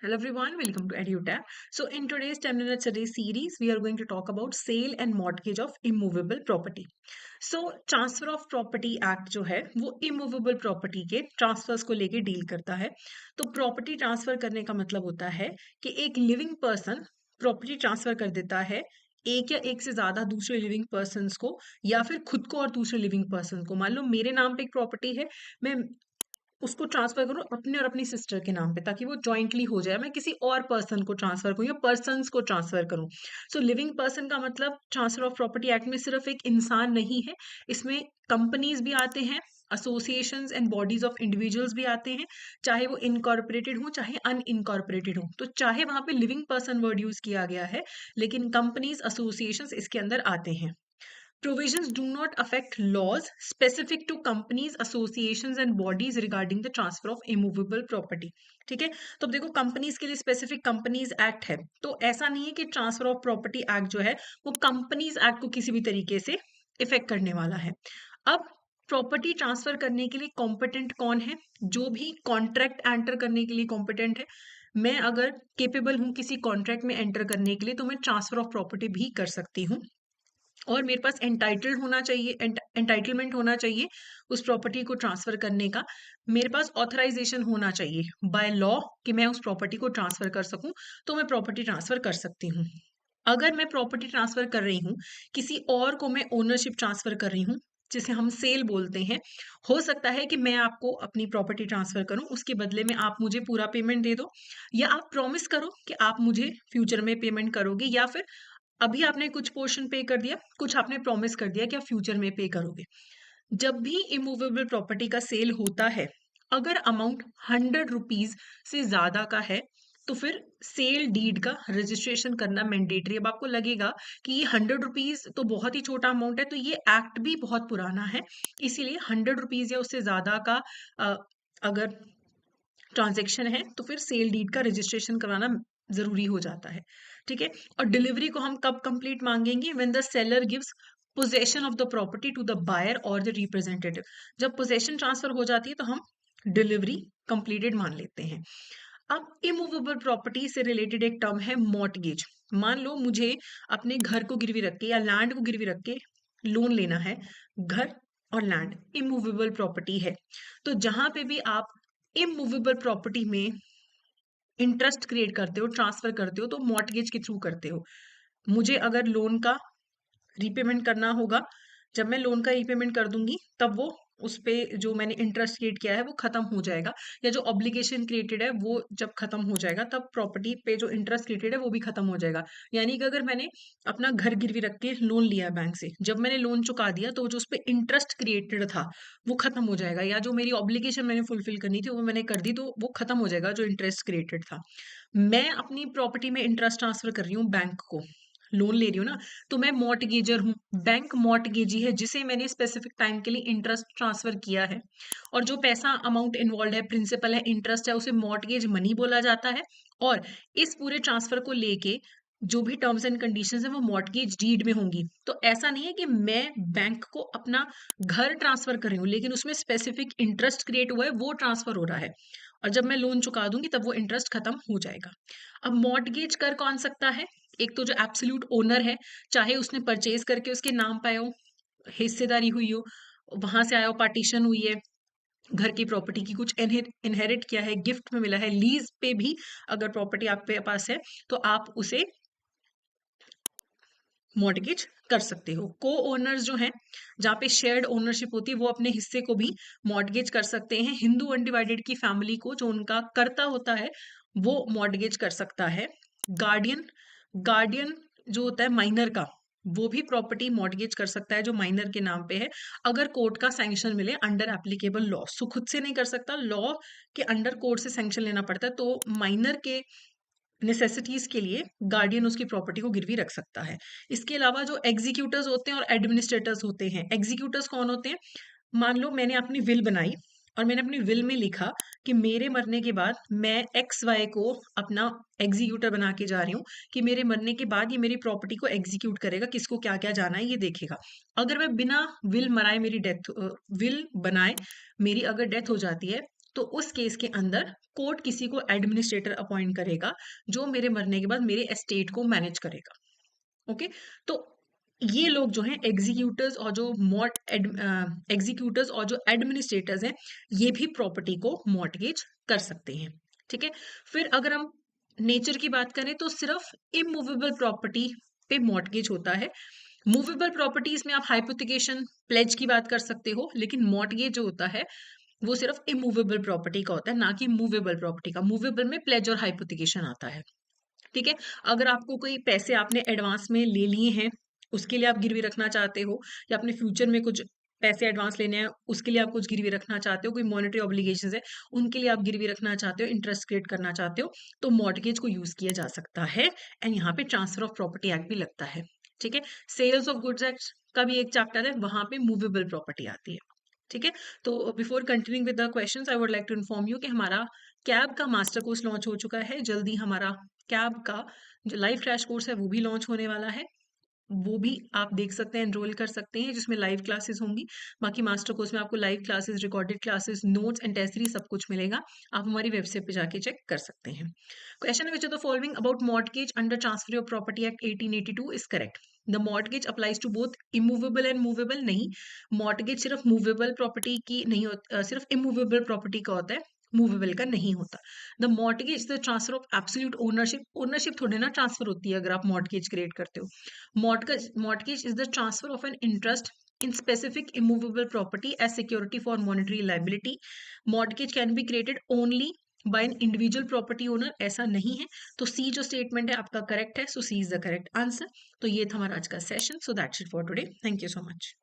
Hello everyone, welcome to EduTab. So in today's 10 minute study series, we are going to talk about sale and mortgage of immovable property. So transfer of property act जो है वो immovable property के transverse को लेके deal करता है। तो property transfer करने का मतलब होता है कि एक लिविंग पर्सन प्रॉपर्टी ट्रांसफर कर देता है एक या एक से ज्यादा दूसरे लिविंग पर्सन को, या फिर खुद को और दूसरे लिविंग पर्सन को। मान लो मेरे नाम पे एक प्रॉपर्टी है, मैं उसको ट्रांसफर करूँ अपने और अपनी सिस्टर के नाम पे, ताकि वो जॉइंटली हो जाए। मैं किसी और पर्सन को ट्रांसफर करूँ या पर्सन्स को ट्रांसफर करूँ। सो लिविंग पर्सन का मतलब ट्रांसफर ऑफ प्रॉपर्टी एक्ट में सिर्फ एक इंसान नहीं है, इसमें कंपनीज भी आते हैं, associations and bodies of individuals भी आते हैं, चाहे वो इनकॉर्पोरेटेड हो चाहे अनइनकॉर्पोरेटेड हो। तो चाहे वहां पे लिविंग पर्सन वर्ड यूज किया गया है, लेकिन कंपनीज एसोसिएशंस इसके अंदर आते हैं। Provisions do not affect laws specific to companies, associations and bodies regarding the transfer of immovable property. ठीक है, तो अब देखो कंपनीज के लिए स्पेसिफिक कंपनीज एक्ट है, तो ऐसा नहीं है कि ट्रांसफर ऑफ प्रॉपर्टी एक्ट जो है वो कंपनीज एक्ट को किसी भी तरीके से इफेक्ट करने वाला है। अब प्रॉपर्टी ट्रांसफर करने के लिए कॉम्पिटेंट कौन है? जो भी कॉन्ट्रैक्ट एंटर करने के लिए कॉम्पिटेंट है। मैं अगर केपेबल हूं किसी कॉन्ट्रैक्ट में एंटर करने के लिए, तो मैं ट्रांसफर ऑफ प्रॉपर्टी भी कर सकती हूँ। और मेरे पास एंटाइटल्ड होना चाहिए, एंटाइटलमेंट होना चाहिए उस प्रॉपर्टी को ट्रांसफर करने का। मेरे पास ऑथराइजेशन होना चाहिए बाय लॉ कि मैं उस प्रॉपर्टी को ट्रांसफर कर सकूं, तो मैं प्रॉपर्टी ट्रांसफर कर सकती हूँ। अगर मैं प्रॉपर्टी ट्रांसफर कर रही हूँ, किसी और को मैं ओनरशिप ट्रांसफर कर रही हूँ, जिसे हम सेल बोलते हैं। हो सकता है कि मैं आपको अपनी प्रॉपर्टी ट्रांसफर करूं, उसके बदले में आप मुझे पूरा पेमेंट दे दो, या आप प्रॉमिस करो कि आप मुझे फ्यूचर में पेमेंट करोगे, या फिर अभी आपने कुछ पोर्शन पे कर दिया, कुछ आपने प्रॉमिस कर दिया कि आप फ्यूचर में पे करोगे। जब भी इमूवेबल प्रॉपर्टी का सेल होता है, अगर अमाउंट 100 रुपीज से ज्यादा का है, तो फिर सेल डीड का रजिस्ट्रेशन करना मैंडेटरी। अब आपको लगेगा कि ये 100 रुपीज तो बहुत ही छोटा अमाउंट है, तो ये एक्ट भी बहुत पुराना है, इसीलिए 100 रुपीज या उससे ज्यादा का अगर ट्रांजेक्शन है, तो फिर सेल डीड का रजिस्ट्रेशन कराना जरूरी हो जाता है। ठीक है, और डिलीवरी को हम कब कंप्लीट मांगेंगे? When the seller gives possession of the property to the buyer और द रिप्रेजेंटेटिव। जब पोजेशन ट्रांसफर हो जाती है, तो हम डिलीवरी कंप्लीटेड मान लेते हैं। अब इमूवेबल प्रॉपर्टी से रिलेटेड एक टर्म है मॉर्टगेज। मान लो मुझे अपने घर को गिरवी रख के या लैंड को गिरवी रख के लोन लेना है। घर और लैंड इमूवेबल प्रॉपर्टी है, तो जहां पे भी आप इमूवेबल प्रॉपर्टी में इंटरेस्ट क्रिएट करते हो, ट्रांसफर करते हो, तो मॉर्टगेज के थ्रू करते हो। मुझे अगर लोन का रीपेमेंट करना होगा, जब मैं लोन का रीपेमेंट कर दूंगी, तब वो उस पे जो मैंने इंटरेस्ट क्रिएट किया है वो खत्म हो जाएगा, या जो ऑब्लिगेशन क्रिएटेड है वो जब खत्म हो जाएगा, तब प्रॉपर्टी पे जो इंटरेस्ट क्रिएटेड है वो भी खत्म हो जाएगा। यानी कि अगर मैंने अपना घर गिरवी रख के लोन लिया बैंक से, जब मैंने लोन चुका दिया, तो जो उस पे इंटरेस्ट क्रिएटेड था वो खत्म हो जाएगा, या जो मेरी ऑब्लिगेशन मैंने फुलफिल करनी थी वो मैंने कर दी, तो वो खत्म हो जाएगा जो इंटरेस्ट क्रिएटेड था। मैं अपनी प्रॉपर्टी में इंटरेस्ट ट्रांसफर कर रही हूँ बैंक को, लोन ले रही हूँ ना, तो मैं मॉर्टगेजर हूँ, बैंक मॉर्टगेजी है जिसे मैंने स्पेसिफिक टाइम के लिए इंटरेस्ट ट्रांसफर किया है। और जो पैसा अमाउंट इन्वॉल्व है, प्रिंसिपल है, इंटरेस्ट है, उसे मॉर्टगेज मनी बोला जाता है। और इस पूरे ट्रांसफर को लेके जो भी टर्म्स एंड कंडीशंस है वो मॉर्टगेज डीड में होंगी। तो ऐसा नहीं है कि मैं बैंक को अपना घर ट्रांसफर कर रही हूँ, लेकिन उसमें स्पेसिफिक इंटरेस्ट क्रिएट हुआ है, वो ट्रांसफर हो रहा है, और जब मैं लोन चुका दूंगी तब वो इंटरेस्ट खत्म हो जाएगा। अब मॉर्टगेज कर कौन सकता है? एक तो जो एब्सोल्यूट ओनर है, चाहे उसने परचेज करके उसके नाम पे हो, हिस्सेदारी हुई हो, वहां से आया हो, पार्टीशन हुई है, घर की प्रॉपर्टी की कुछ इनहेरिट किया है, गिफ्ट में मिला है, लीज पे भी अगर प्रॉपर्टी आपके पास है, तो आप उसे मॉर्टगेज कर सकते हो। को ओनर्स जो हैं, जहाँ पे शेयर्ड ओनरशिप होती है, वो अपने हिस्से को भी मॉर्टगेज कर सकते हैं। हिंदू अनडिवाइडेड की फैमिली को जो उनका कर्ता होता है वो मॉर्टगेज कर सकता है। गार्डियन गार्डियन जो होता है माइनर का, वो भी प्रॉपर्टी मॉर्टगेज कर सकता है जो माइनर के नाम पे है, अगर कोर्ट का सैंक्शन मिले अंडर एप्लीकेबल लॉ। सो खुद से नहीं कर सकता, लॉ के अंडर कोर्ट से सैंक्शन लेना पड़ता है, तो माइनर के नेसेसिटीज के लिए गार्डियन उसकी प्रॉपर्टी को गिरवी रख सकता है। इसके अलावा जो एग्जीक्यूटर्स होते हैं और एडमिनिस्ट्रेटर्स होते हैं, एग्जीक्यूटर्स कौन होते हैं? मान लो मैंने अपनी विल बनाई और मैंने अपनी विल में लिखा कि मेरे मरने के बाद मैं एक्स वाई को अपना एग्जीक्यूटर बना के जा रही हूँ, कि मेरे मरने के बाद ये मेरी प्रॉपर्टी को एग्जीक्यूट करेगा, किसको क्या क्या जाना है ये देखेगा। अगर मैं बिना विल बनाए मेरी डेथ मेरी अगर डेथ हो जाती है, तो उस केस के अंदर कोर्ट किसी को एडमिनिस्ट्रेटर अपॉइंट करेगा जो मेरे मरने के बाद मेरे एस्टेट को मैनेज करेगा। ओके, तो ये लोग जो हैं एग्जीक्यूटर्स और जो एग्जीक्यूटर्स और जो एडमिनिस्ट्रेटर्स हैं, ये भी प्रॉपर्टी को मॉर्टगेज कर सकते हैं। ठीक है, फिर अगर हम नेचर की बात करें तो सिर्फ इमूवेबल प्रॉपर्टी पे मॉर्टगेज होता है। मूवेबल प्रॉपर्टीज में आप हाइपोथिकेशन प्लेज की बात कर सकते हो, लेकिन मॉर्टगेज जो होता है वो सिर्फ इमूवेबल प्रॉपर्टी का होता है, ना कि मूवेबल प्रॉपर्टी का। मूवेबल में प्लेज और हाइपोथिकेशन आता है। ठीक है, अगर आपको कोई पैसे आपने एडवांस में ले लिए हैं, उसके लिए आप गिरवी रखना चाहते हो, या अपने फ्यूचर में कुछ पैसे एडवांस लेने हैं, उसके लिए आप कुछ गिरवी रखना चाहते हो, कोई मॉनेटरी ऑब्लिगेशंस है, उनके लिए आप गिरवी रखना चाहते हो, इंटरेस्ट क्रिएट करना चाहते हो, तो मॉर्टगेज को यूज किया जा सकता है। एंड यहाँ पे ट्रांसफर ऑफ प्रॉपर्टी एक्ट भी लगता है। ठीक है, सेल्स ऑफ गुड्स एक्ट का भी एक चैप्टर है, वहां पे मूवेबल प्रॉपर्टी आती है। ठीक है, तो before continuing with the questions I would like to inform you कि हमारा कैब का मास्टर कोर्स लॉन्च हो चुका है। जल्दी हमारा कैब का जो लाइव क्रैश कोर्स है वो भी लॉन्च होने वाला है। वो भी आप देख सकते हैं, एनरोल कर सकते हैं, जिसमें लाइव क्लासेस होंगी। बाकी मास्टर कोर्स में आपको live classes, recorded classes, notes and test series सब कुछ मिलेगा। आप हमारी वेबसाइट पे जाके चेक कर सकते हैं। Question which are the following about mortgage under transfer of property act 1882 is correct. The mortgage applies to both immovable and movable. नहीं, मॉर्टगेज सिर्फ मूवेबल प्रॉपर्टी की नहीं होता, सिर्फ इमूवेबल प्रॉपर्टी का होता है, मूवेबल का नहीं होता। The mortgage the transfer of absolute ownership. Ownership थोड़ी ना ट्रांसफर होती है अगर आप मॉर्टगेज क्रिएट करते हो। Mortgage is the transfer of an interest in specific immovable property as security for monetary liability. Mortgage can be created only by an individual property owner. ऐसा नहीं है, तो सी जो स्टेटमेंट है आपका करेक्ट है, सो सी इज द करेक्ट आंसर। तो ये था हमारा आज का session. So that's it for today, thank you so much.